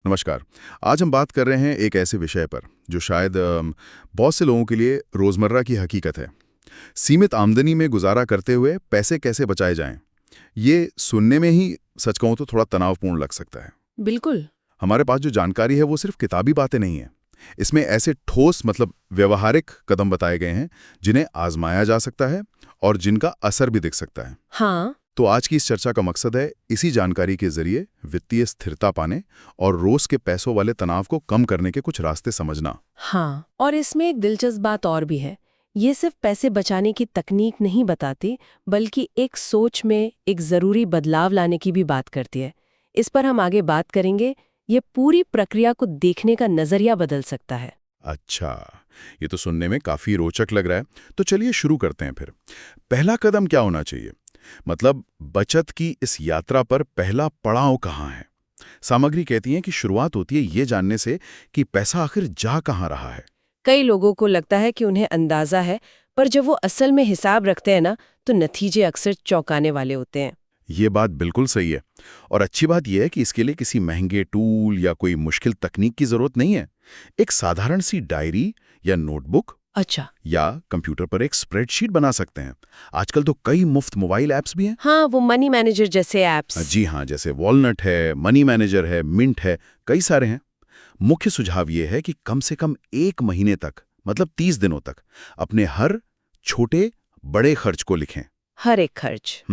नमस्कार। आज हम बात कर रहे हैं एक ऐसे विषय पर जो शायद बहुत से लोगों के लिए रोज़मर्रा की हकीकत है। सीमित आमदनी में गुजारा करते हुए पैसे कैसे बचाए जाएं? ये सुनने में ही सच कहूं तो थोड़ा तनावपूर्ण लग सकता है। बिल्कुल। हमारे पास जो जानकारी है वो सिर्फ किताबी बातें नहीं है। इसमें ऐसे ठोस मतलब व्यवहारिक कदम बताए गए हैं जिन्हें आजमाया जा सकता है और जिनका असर भी दिख सकता है। हाँ। तो आज की इस चर्चा का मकसद है इसी जानकारी के जरिए वित्तीय स्थिरता पाने और रोज के पैसों वाले तनाव को कम करने के कुछ रास्ते समझना। हाँ, और इसमें एक दिलचस्प बात और भी है। ये सिर्फ पैसे बचाने की तकनीक नहीं बताती, बल्कि एक सोच में एक जरूरी बदलाव लाने की भी बात करती है। इस पर हम आगे बात करेंगे। ये पूरी प्रक्रिया को देखने का नजरिया बदल सकता है। अच्छा, ये तो सुनने में काफी रोचक लग रहा है। तो चलिए शुरू करते हैं फिर। पहला कदम क्या होना चाहिए? मतलब बचत की इस यात्रा पर पहला पड़ाव कहाँ है? सामग्री कहती है कि शुरुआत होती है ये जानने से कि पैसा आखिर जा कहाँ रहा है। कई लोगों को लगता है कि उन्हें अंदाजा है, पर जब वो असल में हिसाब रखते हैं ना, तो नतीजे अक्सर चौंकाने वाले होते हैं। ये बात बिल्कुल सही है। और अच्छी बात यह है कि इसके लिए किसी महंगे टूल या कोई मुश्किल तकनीक की जरूरत नहीं है। एक साधारण सी डायरी या नोटबुक अच्छा। या कंप्यूटर पर एक स्प्रेडशीट बना सकते हैं। आजकल तो कई मुफ्त मोबाइल ऐप्स भी हैं। हाँ, वो मनी मैनेजर जैसे ऐप्स। जी हाँ, जैसे वॉलनट है, मनी मैनेजर है, मिंट है, कई सारे हैं। मुख्य सुझाव ये है कि कम से कम 1 महीने तक मतलब 30 दिनों तक अपने हर छोटे बड़े खर्च को लिखें। हर एक खर्च।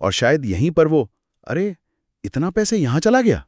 और शायद यहीं पर वो अरे इतना पैसे यहां चला गया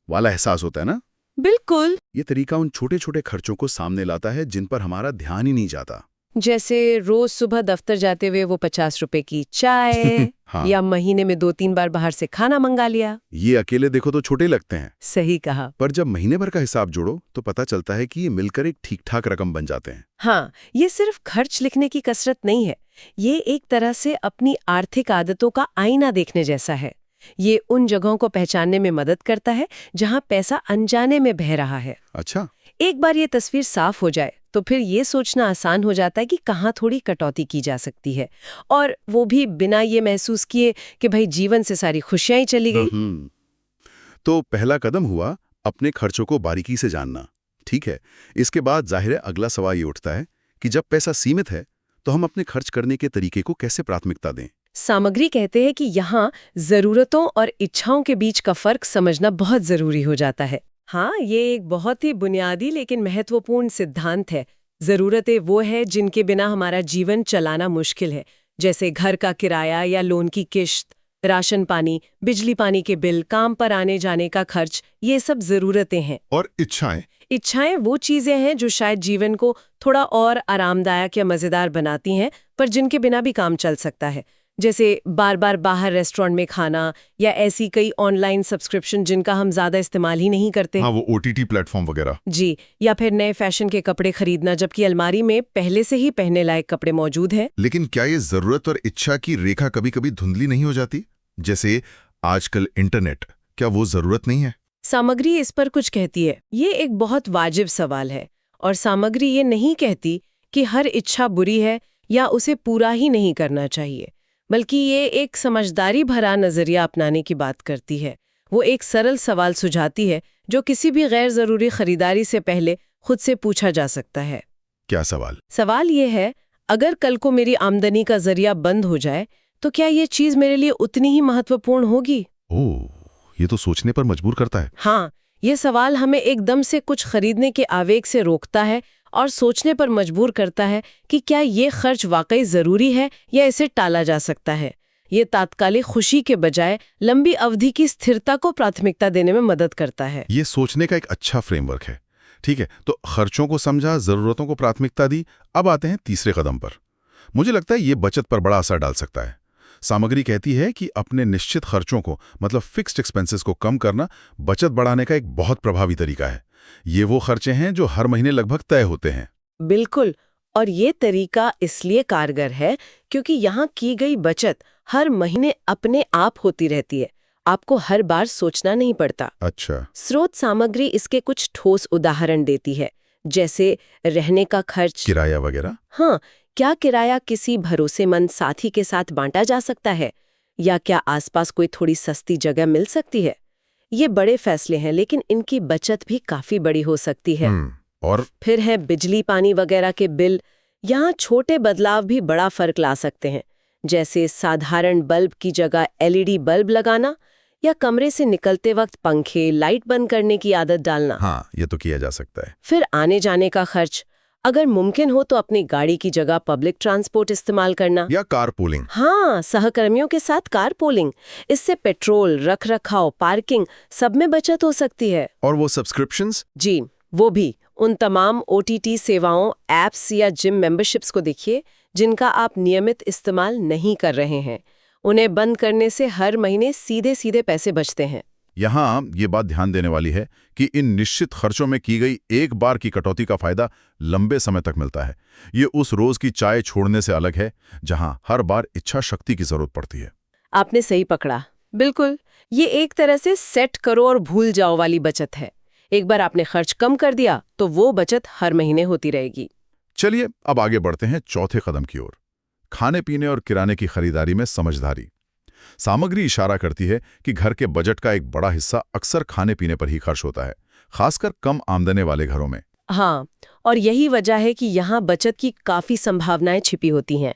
वाला एहसास होता है ना। बिल्कुल। ये तरीका उन छोटे छोटे खर्चों को सामने लाता है जिन पर हमारा ध्यान ही नहीं जाता। जैसे रोज सुबह दफ्तर जाते हुए वो 50 रुपए की चाय हाँ, या महीने में 2-3 बार बाहर से खाना मंगा लिया। ये अकेले देखो तो छोटे लगते हैं, सही कहा। पर जब महीने भर का हिसाब जोड़ो तो पता चलता है कि ये मिलकर एक ठीक ठाक रकम बन जाते हैं। हाँ, ये सिर्फ खर्च लिखने की कसरत नहीं है। ये एक तरह से अपनी आर्थिक आदतों का आईना देखने जैसा है। ये उन जगहों को पहचानने में मदद करता है जहां पैसा अनजाने में बह रहा है। अच्छा। एक बार ये तस्वीर साफ हो जाए तो फिर ये सोचना आसान हो जाता है कि कहाँ थोड़ी कटौती की जा सकती है, और वो भी बिना ये महसूस किए कि भाई जीवन से सारी खुशियां ही चली गई। तो पहला कदम हुआ अपने खर्चों को बारीकी से जानना। ठीक है। इसके बाद जाहिर है अगला सवाल ये उठता है कि जब पैसा सीमित है तो हम अपने खर्च करने के तरीके को कैसे प्राथमिकता दें। सामग्री कहते हैं कि यहाँ जरूरतों और इच्छाओं के बीच का फर्क समझना बहुत जरूरी हो जाता है। हाँ, ये एक बहुत ही बुनियादी लेकिन महत्वपूर्ण सिद्धांत है। जरूरतें वो है जिनके बिना हमारा जीवन चलाना मुश्किल है, जैसे घर का किराया या लोन की किश्त, राशन पानी, बिजली पानी के बिल, काम पर आने जाने का खर्च, ये सब जरूरतें हैं। और इच्छाएं? इच्छाएं वो चीजें हैं जो शायद जीवन को थोड़ा और आरामदायक या मजेदार बनाती हैं, पर जिनके बिना भी काम चल सकता है। जैसे बार बार बाहर रेस्टोरेंट में खाना, या ऐसी कई ऑनलाइन सब्सक्रिप्शन जिनका हम ज्यादा इस्तेमाल ही नहीं करते। हाँ, वो ओटीटी प्लेटफॉर्म वगैरह। जी, या फिर नए फैशन के कपड़े खरीदना जबकि अलमारी में पहले से ही पहनने लायक कपड़े मौजूद हैं। लेकिन क्या ये जरूरत और इच्छा की रेखा कभी-कभी धुंधली नहीं हो जाती? जैसे आजकल इंटरनेट, क्या वो जरूरत नहीं है? सामग्री इस पर कुछ कहती है। ये एक बहुत वाजिब सवाल है, और सामग्री ये नहीं कहती कि हर इच्छा बुरी है या उसे पूरा ही नहीं करना चाहिए, बल्कि ये एक समझदारी भरा नजरिया अपनाने की बात करती है। वो एक सरल सवाल सुझाती है जो किसी भी गैर जरूरी खरीदारी से पहले खुद से पूछा जा सकता है। क्या सवाल? सवाल ये है, अगर कल को मेरी आमदनी का जरिया बंद हो जाए तो क्या ये चीज मेरे लिए उतनी ही महत्वपूर्ण होगी? ओह, ये तो सोचने पर मजबूर करता है। हाँ, ये सवाल हमें एकदम से कुछ खरीदने के आवेग से रोकता है और सोचने पर मजबूर करता है कि क्या ये खर्च वाकई जरूरी है या इसे टाला जा सकता है। ये तात्कालिक खुशी के बजाय लंबी अवधि की स्थिरता को प्राथमिकता देने में मदद करता है। ये सोचने का एक अच्छा फ्रेमवर्क है। ठीक है, तो खर्चों को समझा, जरूरतों को प्राथमिकता दी, अब आते हैं तीसरे कदम पर। मुझे लगता है ये बचत पर बड़ा असर डाल सकता है। सामग्री कहती है कि अपने निश्चित खर्चों को मतलब फिक्स्ड एक्सपेंसेस को कम करना बचत बढ़ाने का एक बहुत प्रभावी तरीका है। ये वो खर्चे हैं जो हर महीने लगभग तय होते हैं। बिल्कुल, और ये तरीका इसलिए कारगर है क्योंकि यहाँ की गई बचत हर महीने अपने आप होती रहती है। आपको हर बार सोचना नहीं पड़ता। अच्छा। स्रोत सामग्री इसके कुछ ठोस उदाहरण देती है, जैसे रहने का खर्च, किराया वगैरह। हाँ, क्या किराया किसी भरोसेमंद साथी के साथ बांटा जा सकता है, या क्या आसपास कोई थोड़ी सस्ती जगह मिल सकती है? ये बड़े फैसले हैं, लेकिन इनकी बचत भी काफी बड़ी हो सकती है। और फिर है बिजली पानी वगैरह के बिल। यहाँ छोटे बदलाव भी बड़ा फर्क ला सकते हैं, जैसे साधारण बल्ब की जगह LED बल्ब लगाना या कमरे से निकलते वक्त पंखे लाइट बंद करने की आदत डालना। हाँ, ये तो किया जा सकता है। फिर आने जाने का खर्च, अगर मुमकिन हो तो अपनी गाड़ी की जगह पब्लिक ट्रांसपोर्ट इस्तेमाल करना या कार पूलिंग। हाँ, सहकर्मियों के साथ कार पूलिंग। इससे पेट्रोल, रख रखाव, पार्किंग सब में बचत हो सकती है। और वो सब्सक्रिप्शंस? जी, वो भी। उन तमाम OTT सेवाओं, एप्स या जिम मेंबरशिप्स को देखिए जिनका आप नियमित इस्तेमाल नहीं कर रहे हैं। उन्हें बंद करने से हर महीने सीधे सीधे पैसे बचते हैं। यहाँ ये बात ध्यान देने वाली है कि इन निश्चित खर्चों में की गई एक बार की कटौती का फायदा लंबे समय तक मिलता है। ये उस रोज की चाय छोड़ने से अलग है जहां हर बार इच्छा शक्ति की जरूरत पड़ती है। आपने सही पकड़ा, बिल्कुल। ये एक तरह से सेट करो और भूल जाओ वाली बचत है। एक बार आपने खर्च कम कर दिया तो वो बचत हर महीने होती रहेगी। चलिए अब आगे बढ़ते हैं चौथे कदम की ओर, खाने पीने और किराने की खरीदारी में समझदारी। सामग्री इशारा करती है कि घर के बजट का एक बड़ा हिस्सा अक्सर खाने पीने पर ही खर्च होता है, खासकर कम आमदनी वाले घरों में। हाँ, और यही वजह है कि यहाँ बचत की काफी संभावनाएं छिपी होती हैं।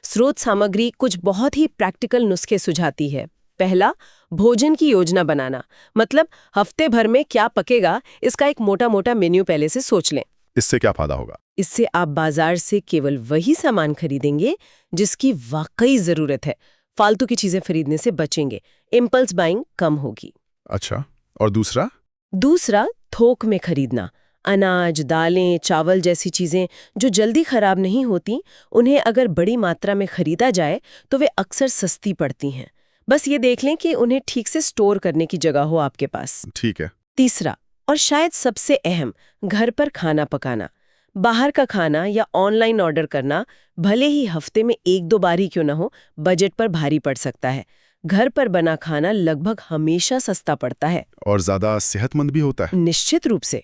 स्रोत सामग्री कुछ बहुत ही प्रैक्टिकल नुस्खे सुझाती है। पहला, भोजन की योजना बनाना, मतलब हफ्ते भर में क्या पकेगा इसका एक मोटा मोटा मेन्यू पहले से सोच लें। इससे क्या फायदा होगा? इससे आप बाजार से केवल वही सामान खरीदेंगे जिसकी वाकई जरूरत है। फालतू की चीजें खरीदने से बचेंगे। इम्पल्स बाइंग कम होगी। अच्छा, और दूसरा? दूसरा, थोक में खरीदना। अनाज, दालें, चावल जैसी चीजें जो जल्दी खराब नहीं होती, उन्हें अगर बड़ी मात्रा में खरीदा जाए तो वे अक्सर सस्ती पड़ती हैं। बस ये देख लें कि उन्हें ठीक से स्टोर करने की जगह हो आपके पास। ठीक है। तीसरा, और शायद सबसे अहम, घर पर खाना पकाना। बाहर का खाना या ऑनलाइन ऑर्डर करना भले ही हफ्ते में 1-2 बार ही क्यों ना हो, बजट पर भारी पड़ सकता है। घर पर बना खाना लगभग हमेशा सस्ता पड़ता है और ज्यादा सेहतमंद भी होता है। निश्चित रूप से।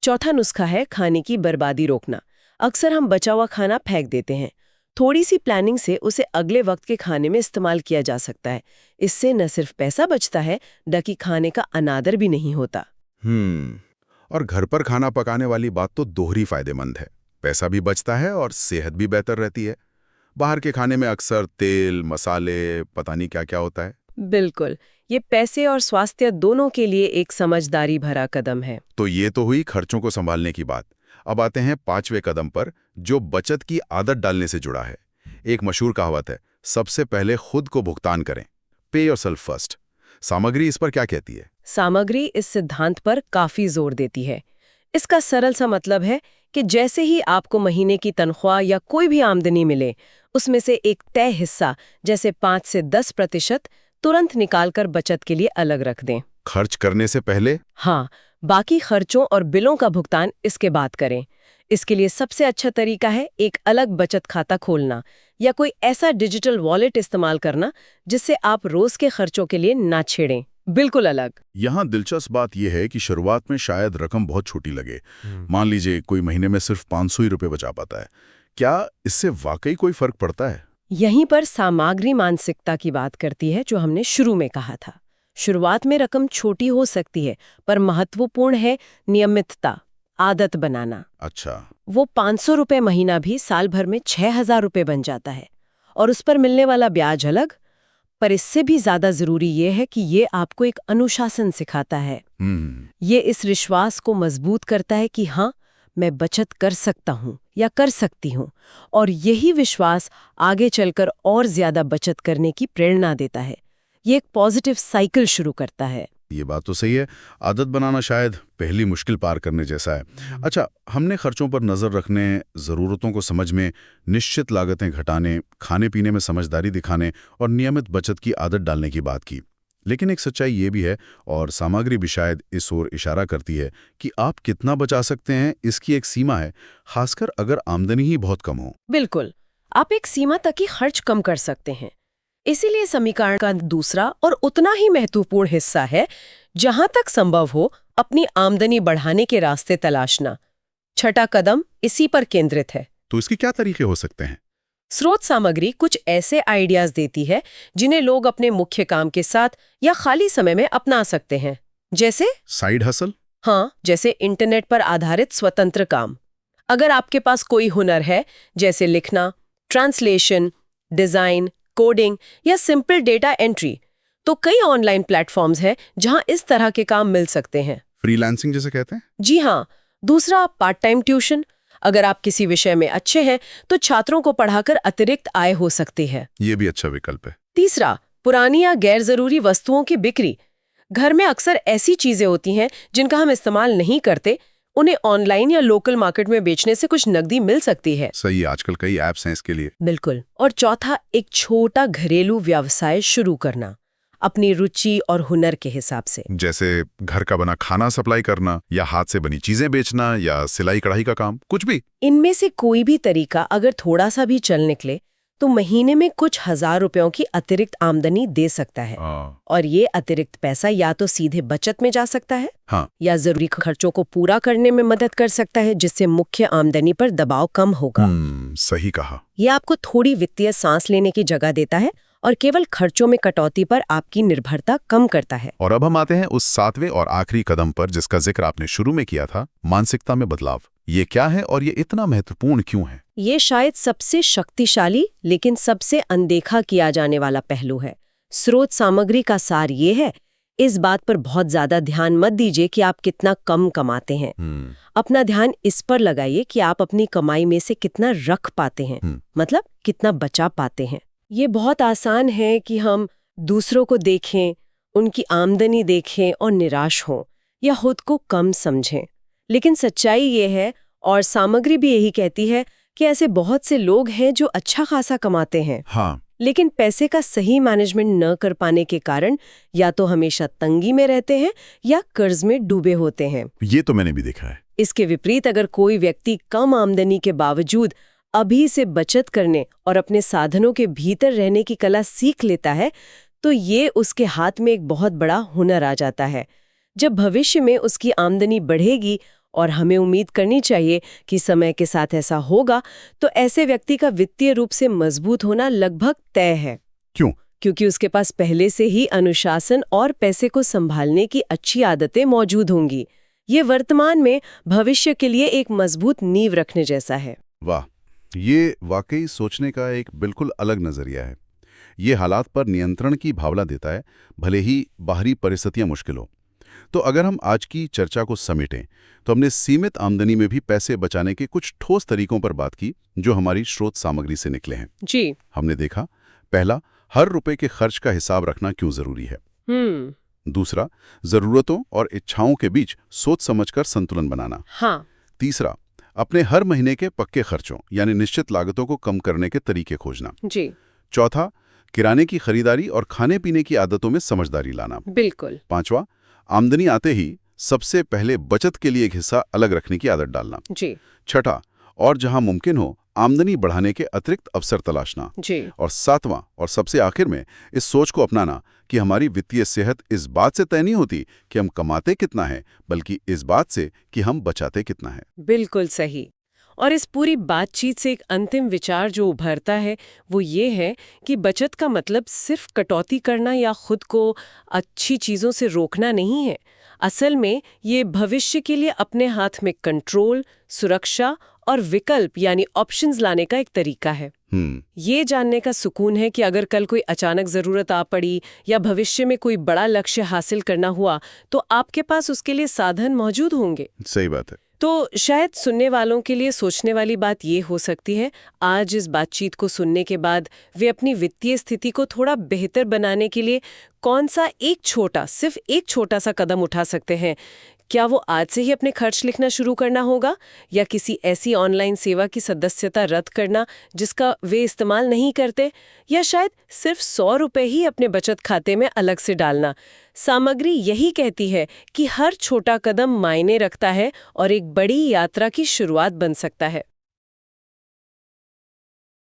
चौथा नुस्खा है खाने की बर्बादी रोकना। अक्सर हम बचा हुआ खाना फेंक देते हैं। थोड़ी सी प्लानिंग से उसे अगले वक्त के खाने में इस्तेमाल किया जा सकता है। इससे न सिर्फ पैसा बचता है, बल्कि खाने का अनादर भी नहीं होता। और घर पर खाना पकाने वाली बात तो दोहरी फायदेमंद है। पैसा भी बचता है और सेहत भी बेहतर रहती है। बाहर के खाने में अक्सर तेल, मसाले, पता नहीं क्या क्या होता है। बिल्कुल, ये पैसे और स्वास्थ्य दोनों के लिए एक समझदारी भरा कदम है। तो ये तो हुई खर्चों को संभालने की बात। अब आते हैं 5वें कदम पर, जो बचत की आदत डालने से जुड़ा है। एक मशहूर कहावत है, सबसे पहले खुद को भुगतान करें। पे योरसेल्फ फर्स्ट। सामग्री इस पर क्या कहती है? सामग्री इस सिद्धांत पर काफी जोर देती है। इसका सरल सा मतलब है कि जैसे ही आपको महीने की तनख्वाह या कोई भी आमदनी मिले, उसमें से एक तय हिस्सा, जैसे 5 से 10%, तुरंत निकालकर बचत के लिए अलग रख दें। खर्च करने से पहले? हाँ, बाकी खर्चों और बिलों का भुगतान इसके बाद करें। इसके लिए सबसे अच्छा तरीका है एक अलग बचत खाता खोलना या कोई ऐसा डिजिटल वॉलेट इस्तेमाल करना जिससे आप रोज के खर्चों के लिए ना छेड़ें, बिल्कुल अलग। यहाँ दिलचस्प बात यह है कि शुरुआत में शायद रकम बहुत छोटी लगे। मान लीजिए कोई महीने में सिर्फ 500 ही रुपये बचा पाता है। क्या इससे वाकई कोई फर्क पड़ता है? यहीं पर सामग्री मानसिकता की बात करती है, जो हमने शुरू में कहा था। शुरुआत में रकम छोटी हो सकती है, पर महत्वपूर्ण है नियमितता, आदत बनाना। अच्छा। वो 500 रुपये महीना भी साल भर में 6000 रुपये बन जाता है, और उस पर मिलने वाला ब्याज अलग। पर इससे भी ज्यादा जरूरी ये है कि ये आपको एक अनुशासन सिखाता है। ये इस विश्वास को मजबूत करता है कि हाँ, मैं बचत कर सकता हूँ या कर सकती हूँ, और यही विश्वास आगे चलकर और ज्यादा बचत करने की प्रेरणा देता है। ये एक पॉजिटिव साइकिल शुरू करता है। ये बात तो सही है। आदत बनाना शायद पहली मुश्किल पार करने जैसा है। अच्छा, हमने खर्चों पर नजर रखने, जरूरतों को समझ में, निश्चित लागतें घटाने, खाने पीने में समझदारी दिखाने और नियमित बचत की आदत डालने की बात की। लेकिन एक सच्चाई ये भी है, और सामग्री भी शायद इस ओर इशारा करती है, कि आप कितना बचा सकते हैं इसकी एक सीमा है, खासकर अगर आमदनी ही बहुत कम हो। बिल्कुल, आप एक सीमा तक ही खर्च कम कर सकते हैं। इसीलिए समीकरण का दूसरा और उतना ही महत्वपूर्ण हिस्सा है, जहां तक संभव हो अपनी आमदनी बढ़ाने के रास्ते तलाशना। छठा कदम इसी पर केंद्रित है। तो इसके क्या तरीके हो सकते हैं? स्रोत सामग्री कुछ ऐसे आइडियाज देती है जिन्हें लोग अपने मुख्य काम के साथ या खाली समय में अपना सकते हैं। जैसे? Side hustle? हाँ, जैसे इंटरनेट पर आधारित स्वतंत्र काम। अगर आपके पास कोई हुनर है, जैसे लिखना, ट्रांसलेशन, डिजाइन, कोडिंग या सिंपल डेटा एंट्री, तो कई ऑनलाइन प्लेटफॉर्म्स हैं जहां इस तरह के काम मिल सकते हैं। फ्रीलांसिंग जिसे कहते हैं? जी हाँ। दूसरा, पार्ट टाइम ट्यूशन। अगर आप किसी विषय में अच्छे हैं तो छात्रों को पढ़ाकर अतिरिक्त आय हो सकती है। ये भी अच्छा विकल्प है। तीसरा, पुरानी या गैर जरूरी वस्तुओं की बिक्री। घर में अक्सर ऐसी चीजें होती हैं जिनका हम इस्तेमाल नहीं करते, उन्हें ऑनलाइन या लोकल मार्केट में बेचने से कुछ नकदी मिल सकती है। सही, आजकल कई ऐप्स हैं इसके लिए। बिल्कुल। और चौथा, एक छोटा घरेलू व्यवसाय शुरू करना, अपनी रुचि और हुनर के हिसाब से। जैसे घर का बना खाना सप्लाई करना, या हाथ से बनी चीजें बेचना, या सिलाई कढ़ाई का काम, कुछ भी। इनमें से कोई भी तरीका अगर थोड़ा सा भी चल निकले तो महीने में कुछ हजार रुपयों की अतिरिक्त आमदनी दे सकता है। और ये अतिरिक्त पैसा या तो सीधे बचत में जा सकता है, हाँ, या जरूरी खर्चों को पूरा करने में मदद कर सकता है, जिससे मुख्य आमदनी पर दबाव कम होगा। सही कहा। ये आपको थोड़ी वित्तीय सांस लेने की जगह देता है और केवल खर्चों में कटौती पर आपकी निर्भरता कम करता है। और अब हम आते हैं उस 7वें और आखिरी कदम पर जिसका जिक्र आपने शुरू में किया था, मानसिकता में बदलाव। ये क्या है और ये इतना महत्वपूर्ण क्यों है? ये शायद सबसे शक्तिशाली लेकिन सबसे अनदेखा किया जाने वाला पहलू है। स्रोत सामग्री का सार ये है, इस बात पर बहुत ज्यादा ध्यान मत दीजिए कि आप कितना कम कमाते हैं। अपना ध्यान इस पर लगाइए कि आप अपनी कमाई में से कितना रख पाते हैं, मतलब कितना बचा पाते हैं। ये बहुत आसान है कि हम दूसरों को देखें, उनकी आमदनी देखें और निराश हों या खुद को कम समझें। लेकिन सच्चाई ये है, और सामग्री भी यही कहती है, कि ऐसे बहुत से लोग हैं जो अच्छा खासा कमाते हैं, हाँ, लेकिन पैसे का सही मैनेजमेंट न कर पाने के कारण या तो हमेशा तंगी में रहते हैं या कर्ज में डूबे होते हैं। ये तो मैंने भी देखा है। इसके विपरीत अगर कोई व्यक्ति कम आमदनी के बावजूद अभी से बचत करने और अपने साधनों के भीतर रहने की कला सीख लेता है, तो ये उसके हाथ में एक बहुत बड़ा हुनर आ जाता है। जब भविष्य में उसकी आमदनी बढ़ेगी, और हमें उम्मीद करनी चाहिए कि समय के साथ ऐसा होगा, तो ऐसे व्यक्ति का वित्तीय रूप से मजबूत होना लगभग तय है। क्यों? क्योंकि उसके पास पहले से ही अनुशासन और पैसे को संभालने की अच्छी आदतें मौजूद होंगी। ये वर्तमान में भविष्य के लिए एक मजबूत नींव रखने जैसा है। वाह, ये वाकई सोचने का एक बिल्कुल अलग नजरिया है। ये हालात पर नियंत्रण की भावना देता है, भले ही बाहरी परिस्थितियां मुश्किल हो। तो अगर हम आज की चर्चा को समेटें, तो हमने सीमित आमदनी में भी पैसे बचाने के कुछ ठोस तरीकों पर बात की जो हमारी स्रोत सामग्री से निकले हैं। जी। हमने देखा, पहला, हर रुपए के खर्च का हिसाब रखना क्यों जरूरी है। दूसरा, जरूरतों और इच्छाओं के बीच सोच समझकर संतुलन बनाना। हाँ। तीसरा, अपने हर महीने के पक्के खर्चों यानी निश्चित लागतों को कम करने के तरीके खोजना। जी। चौथा, किराने की खरीदारी और खाने पीने की आदतों में समझदारी लाना। बिल्कुल। पांचवा, आमदनी आते ही सबसे पहले बचत के लिए एक हिस्सा अलग रखने की आदत डालना। जी। छठा, और जहां मुमकिन हो आमदनी बढ़ाने के अतिरिक्त अवसर तलाशना। जी। और सातवां और सबसे आखिर में इस सोच को अपनाना कि हमारी वित्तीय सेहत इस बात से तय नहीं होती कि हम कमाते कितना है, बल्कि इस बात से कि हम बचाते कितना है। बिल्कुल सही। और इस पूरी बातचीत से एक अंतिम विचार जो उभरता है वो ये है कि बचत का मतलब सिर्फ कटौती करना या खुद को अच्छी चीज़ों से रोकना नहीं है। असल में ये भविष्य के लिए अपने हाथ में कंट्रोल, सुरक्षा और विकल्प यानी ऑप्शंस लाने का एक तरीका है। ये जानने का सुकून है कि अगर कल कोई अचानक ज़रूरत आ पड़ी या भविष्य में कोई बड़ा लक्ष्य हासिल करना हुआ तो आपके पास उसके लिए साधन मौजूद होंगे। सही बात है। तो शायद सुनने वालों के लिए सोचने वाली बात ये हो सकती है, आज इस बातचीत को सुनने के बाद वे अपनी वित्तीय स्थिति को थोड़ा बेहतर बनाने के लिए कौन सा सिर्फ एक छोटा सा कदम उठा सकते हैं। क्या वो आज से ही अपने खर्च लिखना शुरू करना होगा, या किसी ऐसी ऑनलाइन सेवा की सदस्यता रद्द करना जिसका वे इस्तेमाल नहीं करते, या शायद सिर्फ 100 रुपए ही अपने बचत खाते में अलग से डालना। सामग्री यही कहती है कि हर छोटा कदम मायने रखता है और एक बड़ी यात्रा की शुरुआत बन सकता है।